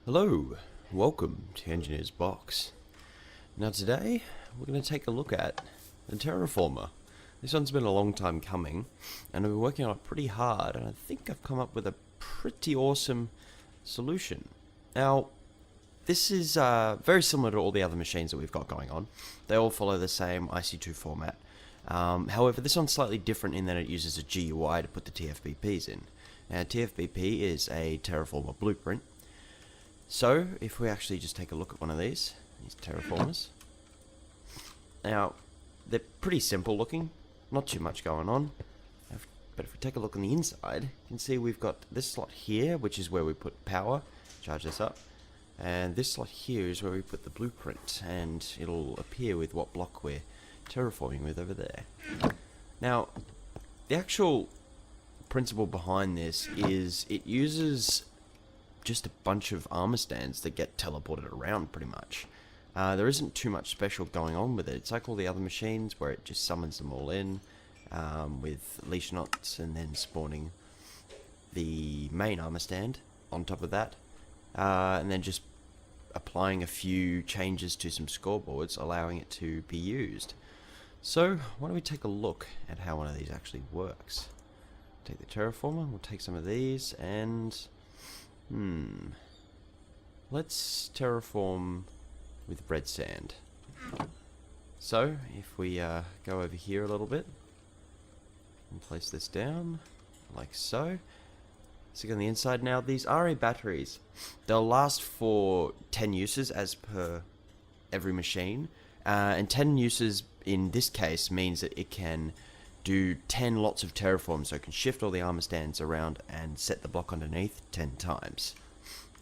Hello, welcome to Engineer's Box. Now today, we're going to take a look at the Terraformer. This one's been a long time coming, and I've been working on it pretty hard, and I think I've come up with a pretty awesome solution. Now, this is very similar to all the other machines that we've got going on. They all follow the same IC2 format. However, this one's slightly different in that it uses a GUI to put the TFBPs in. Now, TFBP is a Terraformer blueprint. So, if we actually just take a look at one of these terraformers. Now, they're pretty simple looking, not too much going on. But if we take a look on the inside, you can see we've got this slot here, which is where we put power, charge this up. And this slot here is where we put the blueprint, and it'll appear with what block we're terraforming with over there. Now, the actual principle behind this is it uses just a bunch of armor stands that get teleported around pretty much. There isn't too much special going on with it. It's like all the other machines where it just summons them all in with leash knots and then spawning the main armor stand on top of that, and then just applying a few changes to some scoreboards, allowing it to be used. So why don't we take a look at how one of these actually works. Take the terraformer, we'll take some of these and let's terraform with red sand. So, if we go over here a little bit and place this down, like so. Stick on the inside. Now, these RA batteries, they'll last for 10 uses as per every machine. And 10 uses in this case means that it can do 10 lots of terraforms, so it can shift all the armor stands around and set the block underneath 10 times.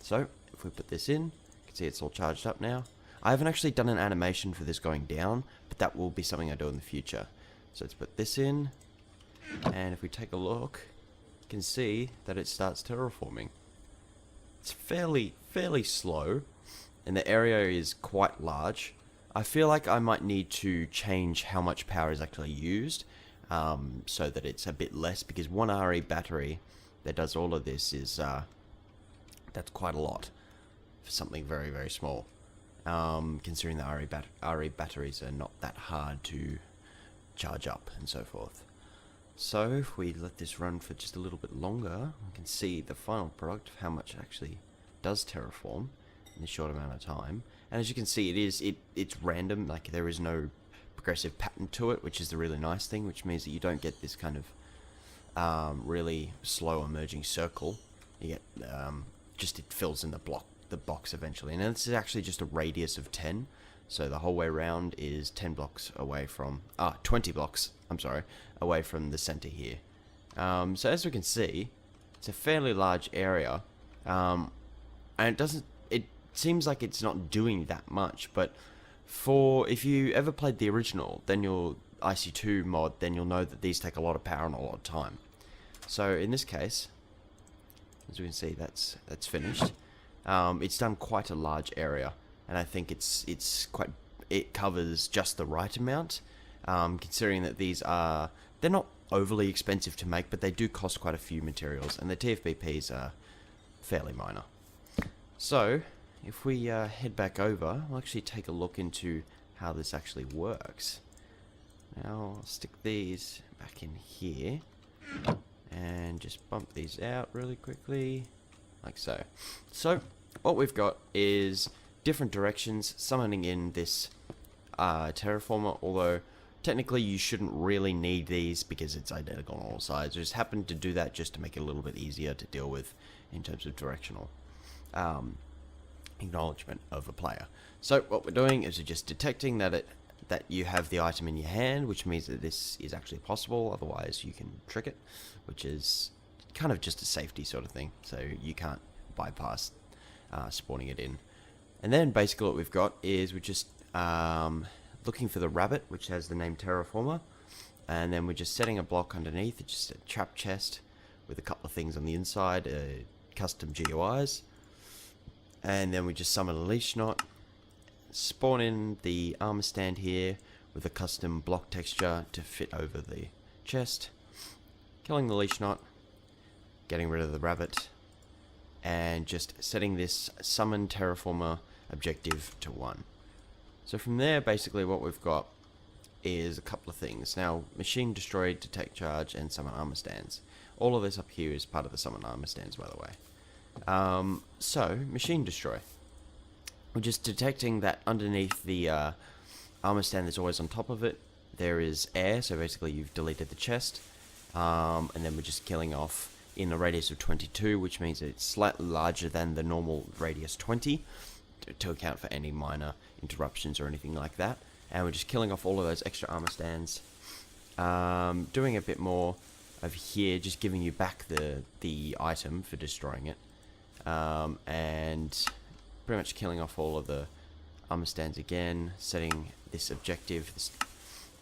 So, if we put this in, you can see it's all charged up now. I haven't actually done an animation for this going down, but that will be something I do in the future. So let's put this in, and if we take a look, you can see that it starts terraforming. It's fairly slow, and the area is quite large. I feel like I might need to change how much power is actually used, so that it's a bit less, because one RE battery that does all of this is that's quite a lot for something very small, considering the RE batteries are not that hard to charge up and so forth. So if we let this run for just a little bit longer, we can see the final product of how much it actually does terraform in a short amount of time. And as you can see, it's random, like there is no progressive pattern to it, which is the really nice thing, which means that you don't get this kind of really slow emerging circle. You get just it fills in the box eventually, and this is actually just a radius of 10, so the whole way around is 10 blocks away from 20 blocks, I'm sorry, away from the center here. So as we can see, it's a fairly large area, and it seems like it's not doing that much, but if you ever played the original, then your IC2 mod, then you'll know that these take a lot of power and a lot of time. So in this case, as we can see, that's finished. It's done quite a large area, and I think it covers just the right amount, considering that they're not overly expensive to make, but they do cost quite a few materials, and the TFBPs are fairly minor. So if we head back over, we'll actually take a look into how this actually works. Now I'll stick these back in here and just bump these out really quickly, like so. So what we've got is different directions summoning in this terraformer, although technically you shouldn't really need these because it's identical on all sides. I just happened to do that just to make it a little bit easier to deal with in terms of directional acknowledgement of a player. So what we're doing is we're just detecting that you have the item in your hand, which means that this is actually possible, otherwise you can trick it, which is kind of just a safety sort of thing, so you can't bypass spawning it in. And then basically what we've got is we're just looking for the rabbit, which has the name Terraformer, and then we're just setting a block underneath. It's just a trap chest with a couple of things on the inside, custom GUIs, and then we just summon a leash knot, spawn in the armor stand here with a custom block texture to fit over the chest, killing the leash knot, getting rid of the rabbit, and just setting this summon terraformer objective to 1. So from there, basically what we've got is a couple of things. Now, machine destroy, detect charge, and summon armor stands. All of this up here is part of the summon armor stands, by the way. So, machine destroy. We're just detecting that underneath the armor stand that's always on top of it, there is air, so basically you've deleted the chest. And then we're just killing off in a radius of 22, which means that it's slightly larger than the normal radius 20, to account for any minor interruptions or anything like that. And we're just killing off all of those extra armor stands. Doing a bit more over here, just giving you back the item for destroying it. And pretty much killing off all of the armor stands again, setting this objective, this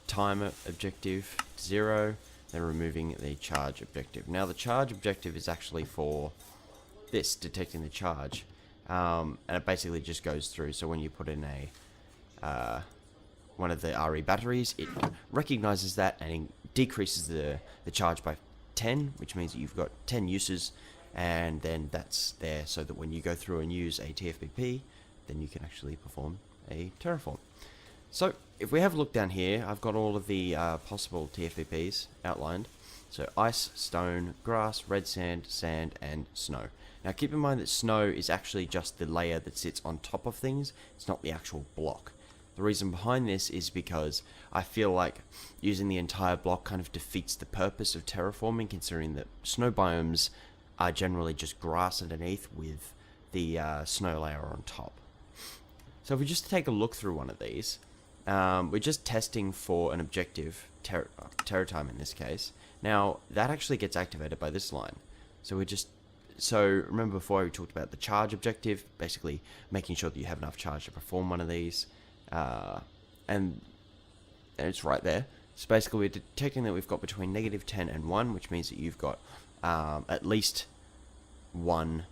timer objective to 0, then removing the charge objective. Now the charge objective is actually for this, detecting the charge. And it basically just goes through, so when you put in a one of the RE batteries, it recognizes that and decreases the charge by 10, which means that you've got 10 uses, and then that's there so that when you go through and use a TFBP, then you can actually perform a terraform. So if we have a look down here, I've got all of the possible TFBPs outlined. So ice, stone, grass, red sand, sand, and snow. Now keep in mind that snow is actually just the layer that sits on top of things. It's not the actual block. The reason behind this is because I feel like using the entire block kind of defeats the purpose of terraforming, considering that snow biomes are generally just grass underneath with the snow layer on top. So if we just take a look through one of these, we're just testing for an objective, terra time in this case. Now that actually gets activated by this line. So remember before we talked about the charge objective, basically making sure that you have enough charge to perform one of these. And it's right there. So basically we're detecting that we've got between -10 and 1, which means that you've got at least 1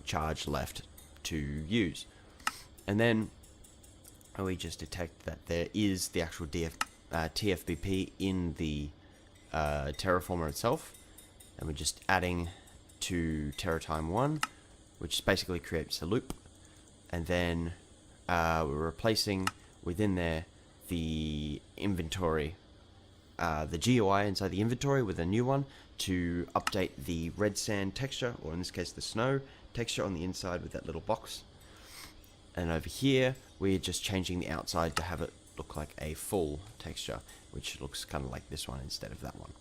charge left to use. And then we just detect that there is the actual TFBP in the terraformer itself, and we're just adding to terra time 1, which basically creates a loop, and then we're replacing within there the inventory, the GUI inside the inventory with a new one to update the red sand texture, or in this case the snow texture on the inside with that little box. And over here we're just changing the outside to have it look like a full texture, which looks kind of like this one instead of that one.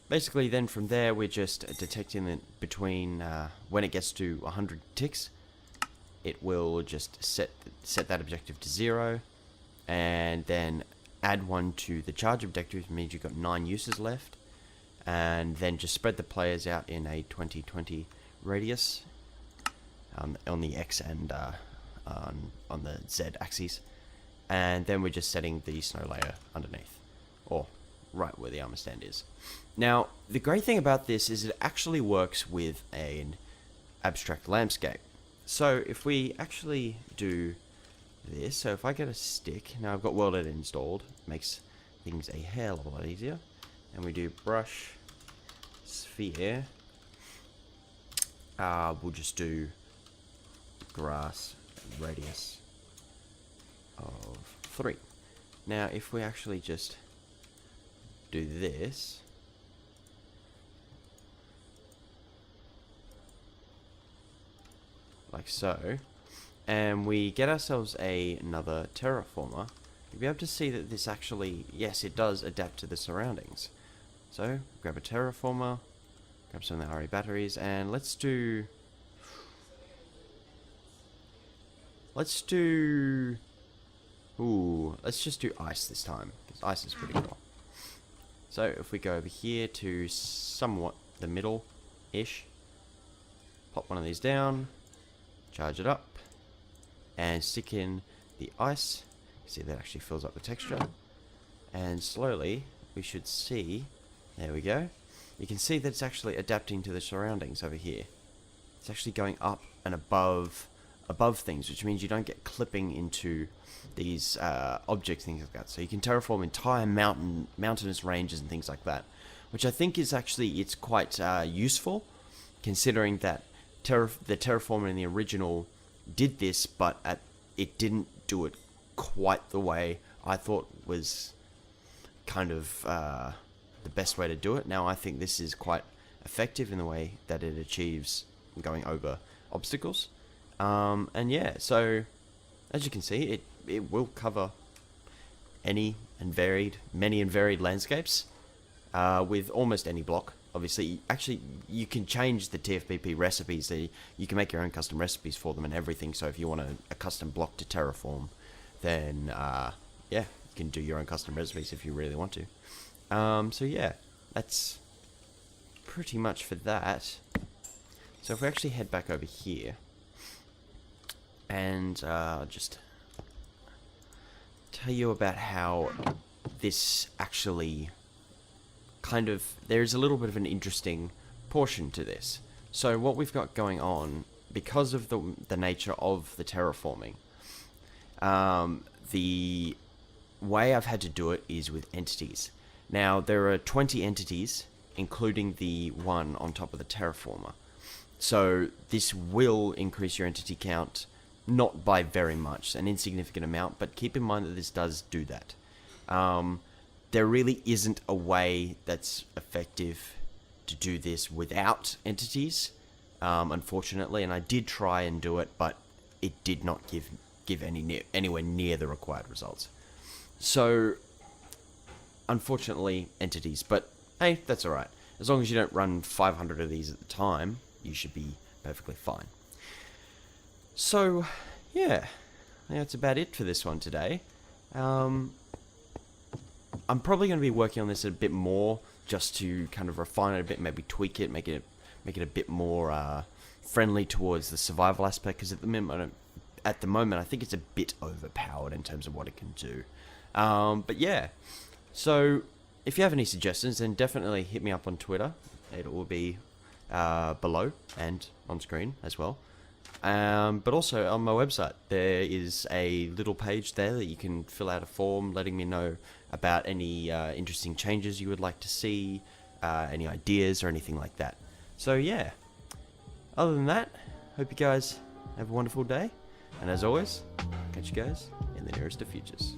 Basically then from there we're just detecting that between when it gets to 100 ticks, it will just set that objective to 0, and then add 1 to the charge objective, which means you've got 9 uses left, and then just spread the players out in a 20-20 radius on the X and on the Z axes, and then we're just setting the snow layer underneath, or right where the armor stand is. Now the great thing about this is it actually works with an abstract landscape. So if we actually do this, so if I get a stick, now I've got World Edit installed, makes things a hell of a lot easier, and we do brush, sphere, we'll just do grass radius of 3. Now if we actually just do this, like so, and we get ourselves another terraformer, you'll be able to see that this actually, yes, it does adapt to the surroundings. So grab a terraformer, grab some of the RE batteries, and let's just do ice this time, because ice is pretty cool. So if we go over here to somewhat the middle-ish, pop one of these down, charge it up, and stick in the ice. See, that actually fills up the texture, and slowly we should see, there we go, you can see that it's actually adapting to the surroundings over here. It's actually going up and above things, which means you don't get clipping into these objects, things like that. So you can terraform entire mountainous ranges and things like that, which I think is actually, it's quite useful, considering that the terraformer in the original did this, but it didn't do it quite the way I thought was kind of the best way to do it. Now I think this is quite effective in the way that it achieves going over obstacles. And yeah, so as you can see, it will cover many and varied landscapes with almost any block. Obviously, actually, you can change the TFBP recipes. You can make your own custom recipes for them and everything. So if you want a custom block to terraform, then yeah, you can do your own custom recipes if you really want to. So yeah, that's pretty much for that. So if we actually head back over here, and just tell you about how this actually kind of, there's a little bit of an interesting portion to this. So what we've got going on, because of the nature of the terraforming, the way I've had to do it is with entities. Now there are 20 entities, including the one on top of the terraformer. So this will increase your entity count, not by very much, an insignificant amount, but keep in mind that this does do that. There really isn't a way that's effective to do this without entities, unfortunately, and I did try and do it, but it did not give anywhere near the required results. So, unfortunately, entities, but hey, that's alright. As long as you don't run 500 of these at the time, you should be perfectly fine. So, yeah, I think that's about it for this one today. I'm probably going to be working on this a bit more, just to kind of refine it a bit, maybe tweak it, make it a bit more friendly towards the survival aspect. Because at the moment, I think it's a bit overpowered in terms of what it can do. But yeah, so if you have any suggestions, then definitely hit me up on Twitter. It will be below and on screen as well. But also on my website, there is a little page there that you can fill out a form letting me know about any interesting changes you would like to see, any ideas or anything like that. So yeah, other than that, hope you guys have a wonderful day, and as always, catch you guys in the nearest of futures.